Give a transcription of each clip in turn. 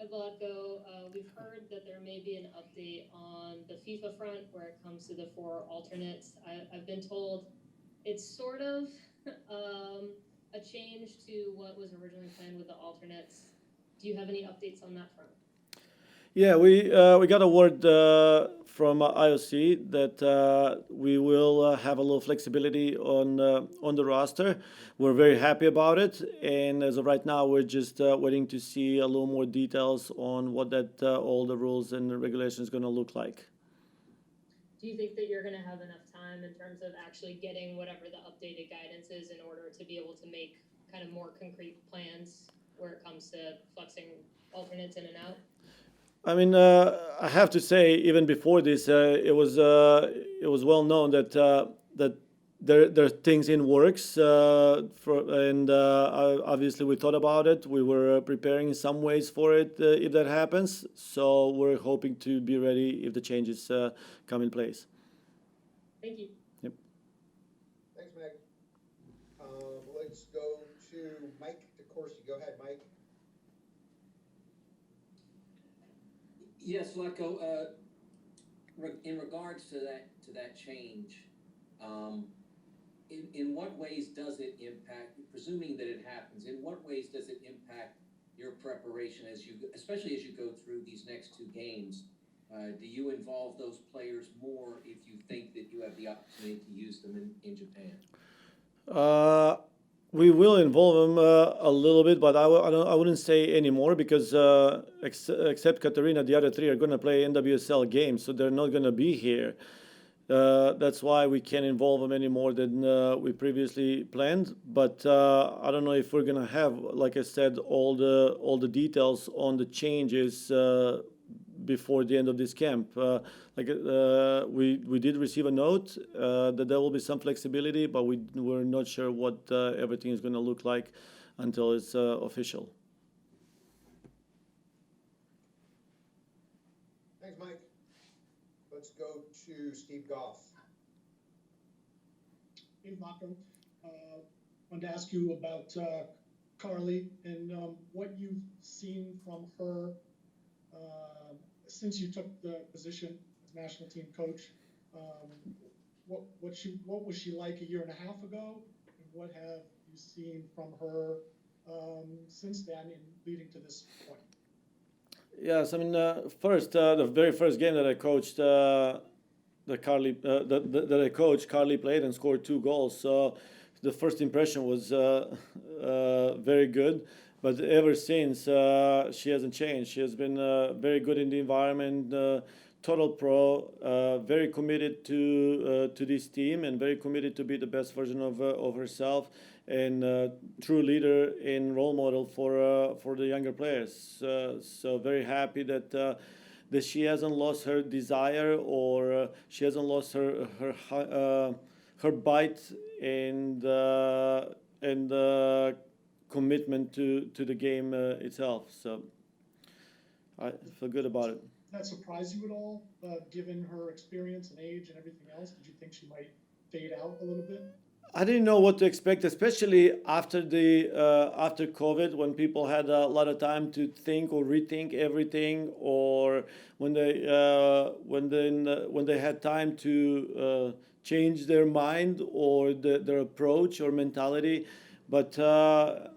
Hi, Vlatko. We've heard that there may be an update on the FIFA front where it comes to the four alternates. I've been told it's sort of um, a change to what was originally planned with the alternates. Do you have any updates on that front? Yeah, we got a word from IOC that we will have a little flexibility on the roster. We're very happy about it, and as of right now, we're just waiting to see a little more details on what that all the rules and the regulations going to look like. Do you think that you're going to have enough time in terms of actually getting whatever the updated guidance is in order to be able to make kind of more concrete plans where it comes to flexing alternates in and out? I mean, I have to say, even before this, it was well known that that there are things in works, and obviously we thought about it. We were preparing in some ways for it if that happens. So we're hoping to be ready if the changes come in place. Thank you. Yep. Thanks, Meg. Let's go to Mike DeCourcy. Go ahead, Mike. Yes, Vlatko. In regards to that change, um, in what ways does it impact? Presuming that it happens, in what ways does it impact your preparation especially as you go through these next two games? Do you involve those players more if you think that you have the opportunity to use them in Japan? Uh, we will involve them a little bit, but I wouldn't say anymore because except Katarina, the other three are going to play NWSL games, so they're not going to be here. That's why we can't involve them any more than we previously planned. But I don't know if we're gonna have, like I said, all the details on the changes before the end of this camp. We did receive a note that there will be some flexibility, but we're not sure what everything is going to look like until it's official. Thanks, Mike. Let's go to Steve Goff. Hey, Vlatko. Wanted to ask you about Carly and what you've seen from her since you took the position as national team coach. Um, what was she like a year and a half ago, and what have you seen from her since then in leading to this point? Yes, I mean, first, the very first game that I coached, that I coached, Carly played and scored 2 goals. So the first impression was very good. But ever since, she hasn't changed. She has been very good in the environment, total pro, very committed to this team, and very committed to be the best version of herself, and true leader and role model for the younger players. So very happy that she hasn't lost her desire, or she hasn't lost her bite and commitment to the game itself. So I feel good about it. Did that surprise you at all, given her experience and age and everything else? Did you think she might fade out a little bit? I didn't know what to expect, especially after COVID, when people had a lot of time to think or rethink everything, or when they had time to change their mind or their approach or mentality. But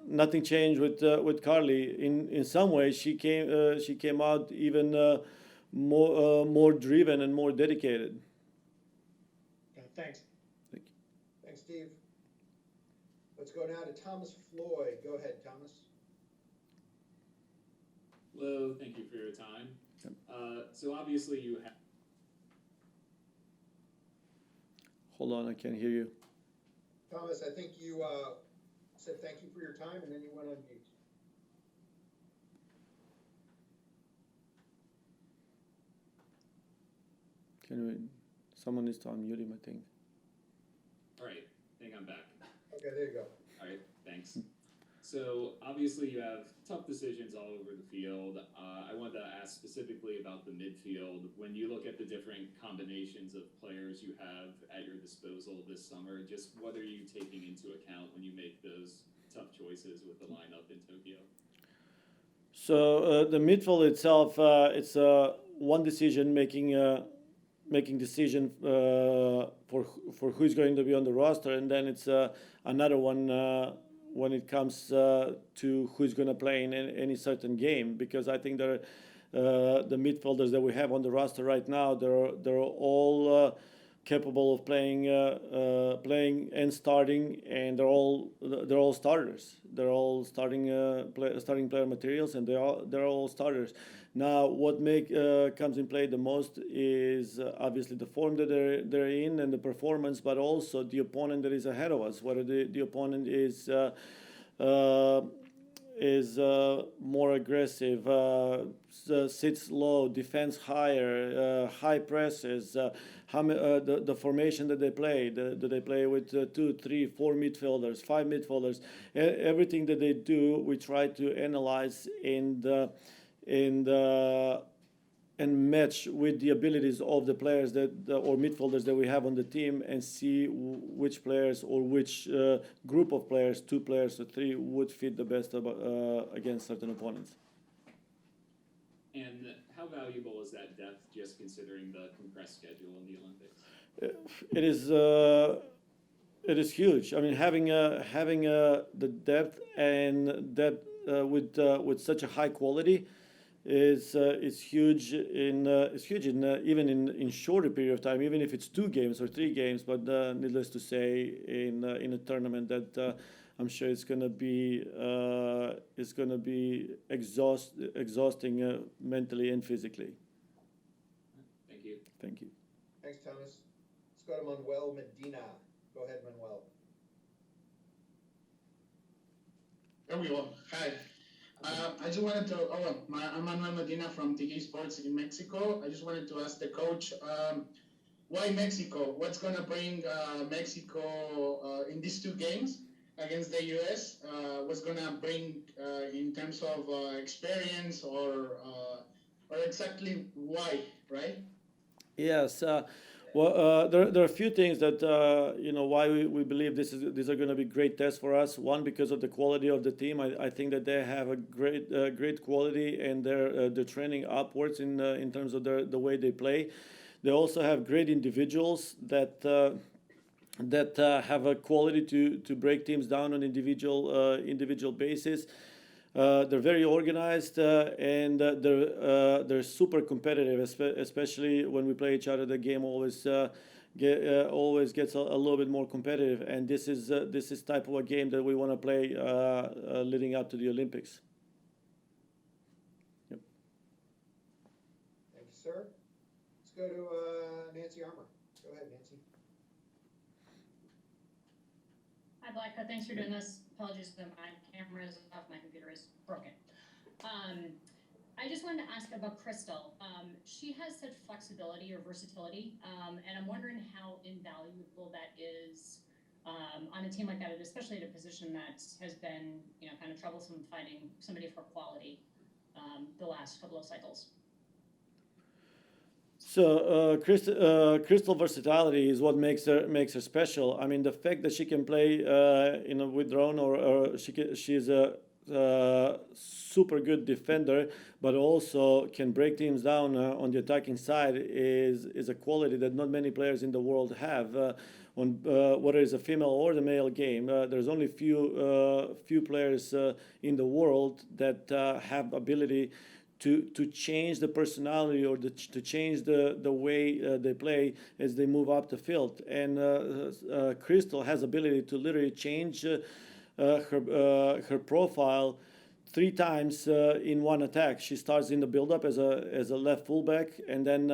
nothing changed with Carly. In some ways, she came out even more driven and more dedicated. Thanks. Thank you. Thanks, Steve. Let's go now to Thomas Floyd. Go ahead, Thomas. Hello, thank you for your time. So obviously you have. Hold on, I can't hear you. Thomas, I think you said thank you for your time, and then you went on mute. Someone needs to unmute him, I think. All right, I think I'm back. Okay, there you go. All right, thanks. So obviously you have tough decisions all over the field. I wanted to ask specifically about the midfield. When you look at the different combinations of players you have at your disposal this summer, just what are you taking into account when you make those tough choices with the lineup in Tokyo? So the midfield itself, it's one decision making decision for who's going to be on the roster, and then it's another one when it comes to who's going to play in any certain game. Because I think the midfielders that we have on the roster right now, they're all capable of playing and starting, and they're all starters. They're all starting player materials, and they're all starters. Now, what comes in play the most is obviously the form that they're in and the performance, but also the opponent that is ahead of us. Whether the opponent is more aggressive, sits low, defends higher, high presses, the formation that they play. Do they play with 2, 3, 4 midfielders, 5 midfielders? Everything that they do, we try to analyze and match with the abilities of the players or midfielders that we have on the team, and see which players or which group of players, 2 players or 3, would fit the best against certain opponents. And how valuable is that depth, just considering the compressed schedule in the Olympics? It is huge. I mean, having the depth and depth with such a high quality is huge even in shorter period of time, even if it's 2 games or 3 games. But needless to say, in a tournament that I'm sure it's gonna be exhausting mentally and physically. Thank you. Thank you. Thanks, Thomas. Let's go to Manuel Medina. Go ahead, Manuel. There we go. Hi. I just wanted to, I'm Manuel Medina from TK Sports in Mexico. I just wanted to ask the coach, why Mexico? What's going to bring Mexico in these 2 games against the US? What's going to bring in terms of experience or exactly why, right? Yes. Well, there are a few things that why we believe these are going to be great tests for us. One, because of the quality of the team. I think that they have a great quality, and they're trending upwards in terms of the way they play. They also have great individuals that have a quality to break teams down on individual basis. They're very organized, and they're super competitive, especially when we play each other. The game always gets a little bit more competitive, and this is type of a game that we want to play leading up to the Olympics. Yep. Thank you, sir. Let's go to Nancy Armour. Go ahead, Nancy. Hi, Vlatko. Thanks for doing this. Apologies that my camera is off, my computer is broken. I just wanted to ask about Crystal. She has such flexibility or versatility, and I'm wondering how invaluable that is on a team like that, especially at a position that has been, kind of troublesome finding somebody for quality the last couple of cycles. So Crystal versatility is what makes her special. I mean, the fact that she can play with drone, or she's a super good defender, but also can break teams down on the attacking side is a quality that not many players in the world have. On whether it's a female or the male game, there's only few players in the world that have ability to change the personality or to change the way they play as they move up the field. And Crystal has ability to literally change her profile 3 times in one attack. She starts in the build-up as a left fullback, and then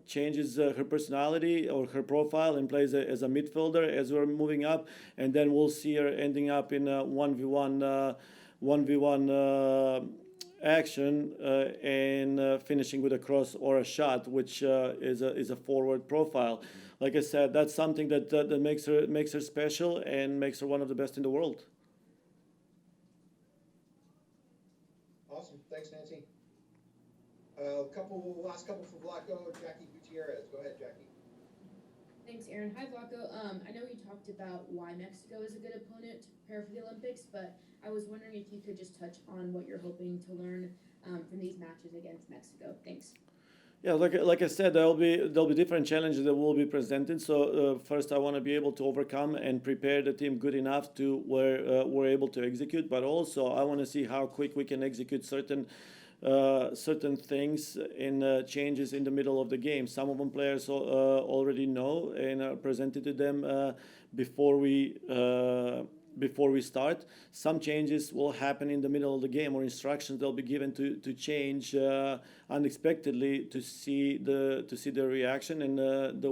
changes her personality or her profile and plays as a midfielder as we're moving up, and then we'll see her ending up in a 1v1 action and finishing with a cross or a shot, which is a forward profile. Like I said, that's something that makes her special and makes her one of the best in the world. Awesome. Thanks, Nancy. Last couple for Vlatko. Jackie Gutierrez. Go ahead, Jackie. Thanks, Aaron. Hi, Vlatko. I know you talked about why Mexico is a good opponent to prepare for the Olympics, but I was wondering if you could just touch on what you're hoping to learn from these matches against Mexico? Thanks. Yeah, like I said, there'll be different challenges that will be presented. So first, I want to be able to overcome and prepare the team good enough to where we're able to execute. But also, I want to see how quick we can execute certain things in changes in the middle of the game. Some of them players already know and are presented to them before we start. Some changes will happen in the middle of the game, or instructions they'll be given to change unexpectedly to see the reaction and the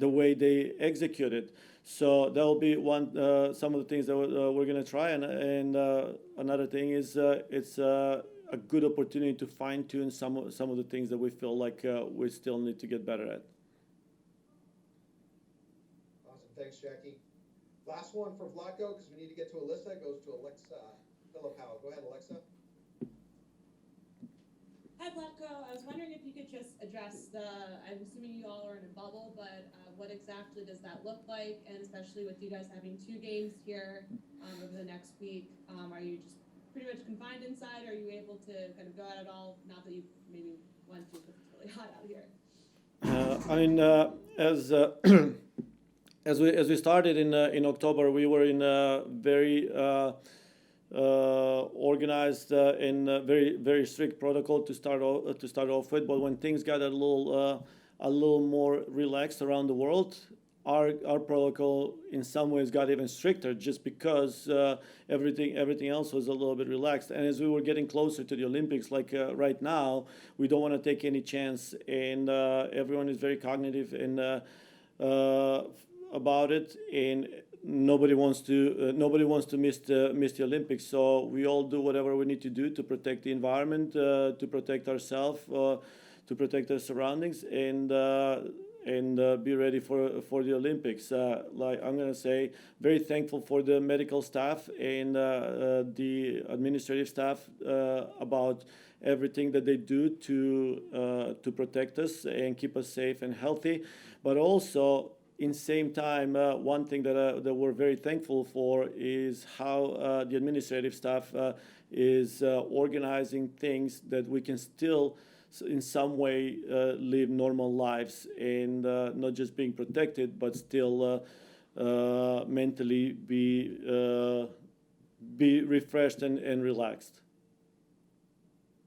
way they execute it. So that will be some of the things that we're going to try. And another thing is it's a good opportunity to fine tune some of the things that we feel like we still need to get better at. Awesome, thanks, Jackie. Last one for Vlatko, because we need to get to Alyssa. It goes to Alexa Filipao. Go ahead, Alexa. Hi, Vlatko. I was wondering if you could just address I'm assuming you all are in a bubble, but what exactly does that look like? And especially with you guys having 2 games here over the next week, are you just pretty much confined inside? Are you able to kind of go out at all? Not that you maybe want to, because it's really hot out here. I mean, as we started in October, we were in a very organized and very very strict protocol to start off with. But when things got a little more relaxed around the world, our protocol in some ways got even stricter, just because everything else was a little bit relaxed. And as we were getting closer to the Olympics, like right now, we don't want to take any chance, and everyone is very cognitive and about it, and nobody wants to miss the Olympics. So we all do whatever we need to do to protect the environment, to protect ourselves, to protect our surroundings, and be ready for the Olympics. Like I'm gonna say, very thankful for the medical staff and the administrative staff about everything that they do to protect us and keep us safe and healthy. But also, in same time, one thing that we're very thankful for is how the administrative staff is organizing things that we can still in some way live normal lives, and not just being protected, but still mentally be refreshed and relaxed.